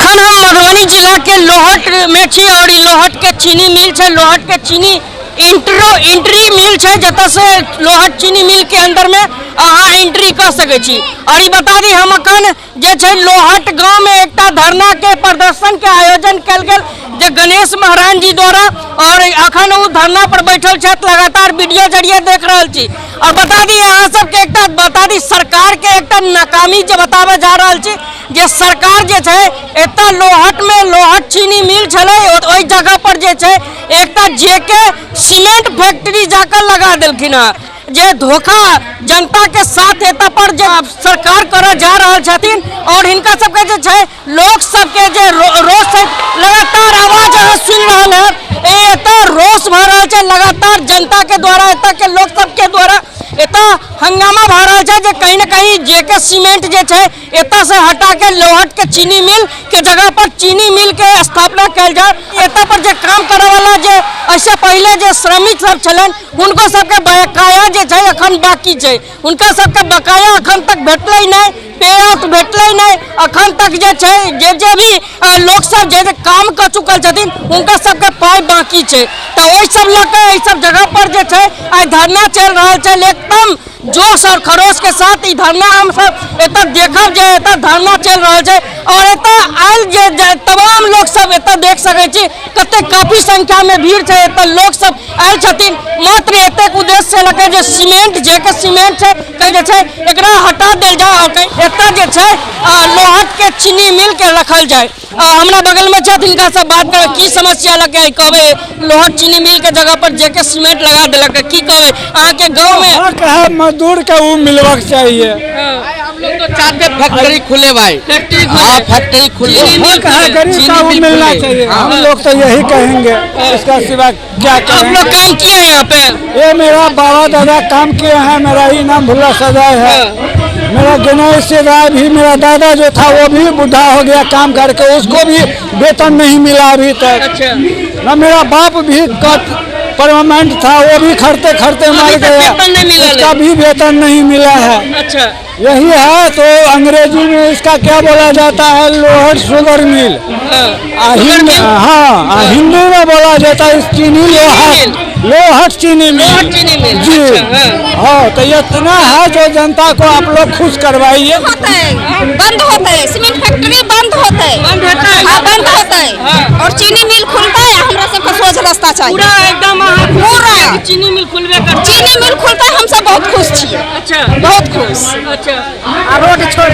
अखन हम मधुबनी जिला के लोहट में छी और लोहट के चीनी मिल है। लोहट के चीनी इंट्री मिल है, जत से लोहट चीनी मिल के अंदर में अहाँ एंट्री कर सके छी। और ये बता दी हम अखन जे लोहट गांव में एक धरना के प्रदर्शन के आयोजन कल गेल जे गणेश महाराज जी द्वारा, और अखन वो धरना पर बैठल लगातार वीडियो जरिए देख रहा छी। और बता दी अहाँ सबके बता दी सरकार के एक नाकामी जो बतावे जा रहा छी, जे सरकार जे है एत लोहट में लोहट चीनी मिल छले ओई जगह पर जे है एक जेके सीमेंट फैक्ट्री जाकर लगा दिलखिन है, जे धोखा जनता के साथ एत पर जे सरकार कर जा रहा छथिन। और इनका सबके जे है लोग सबके जे रोष से लगातार आवाज सुन रहा है, एत रोष भ रहा है लगातार जनता के द्वारा, एत के लोग सबके द्वारा एत हंगामा भ रहा है जे कहीं न कहीं जेके सीमेंट जे है एत से हटा के लोहट के चीनी मिल के जगह पर चीनी मिल के स्थापना कल जाए। एत पर जे काम करे वाला जे ऐसे पहले जे श्रमिक सब छलन उनको सबके बकाया जे है अखन बाकी है, उनका सबके बकाया अखन तक भेटले नहीं, पे आउट भेटले नहीं अखन तक जे भी लोग सब जे काम कर चुकल छथिन उनका सबके पाई बाकी है। तो वही सब लगे सब जगह पर जे है आज धरना चल रहा है एकदम जोश और खरोश के साथ। ई धरना हम सब एत देखब जे एत धरना चल रहा है और एत आयल जे तमाम लोग सब एत देख सके छी कते काफी संख्या में भीड़ है। एत लोग सब आयल छथिन मात्र एतेक उद्देश्य से लगे जे सीमेंट जेके सीमेंट है कहीं जे एकरा हटा देल जाए और एत जे लोहट के चीनी मिल के रखल जाए। हमरा बगल में छथि, इनका सब बात करे की समस्या लगे कहबे लोहट चीनी मिल के जगह पर जेके सीमेंट लगा देलक की कहबे अहाँ के गांव में मजदूर के वो मिलवाक चाहिए। हम लोग तो चाहते फैक्ट्री खुले भाई, फैक्ट्री खुले गरीब का वो मिलना चाहिए। हम लोग तो यही कहेंगे, इसका सिवा क्या कहेंगे। आप लोग काम किए यहाँ पे? ये मेरा बाबा दादा काम किए हैं, मेरा ही नाम भुल्ला सदाय है। मेरा गणेश से राय भी मेरा दादा जो था वो भी बुढ़ा हो गया काम करके, उसको भी वेतन नहीं मिला अभी तक। अच्छा। न मेरा बाप भी परमानेंट था, वो भी खड़ते खड़ते मर गया, उसका भी वेतन नहीं मिला है। अच्छा। यही है तो अंग्रेजी में इसका क्या बोला जाता है, लोहट शुगर मिल। हाँ, हिंदी में बोला जाता है चीनी लोहट चीनी मिल जी। हाँ, तो ये इतना है जो जनता को आप लोग खुश करवाइए। बंद होता है, सीमेंट फैक्ट्री बंद होता है, बंद होता है और चीनी मिल खुलता है। हमरा सबको सोच रास्ता चाहिए पूरा एकदम पूरा चीनी मिल खुलबे कर, चीनी मिल खुलता है, हम सब बहुत खुश छिए। अच्छा, बहुत खुश। अच्छा। रोड छोड़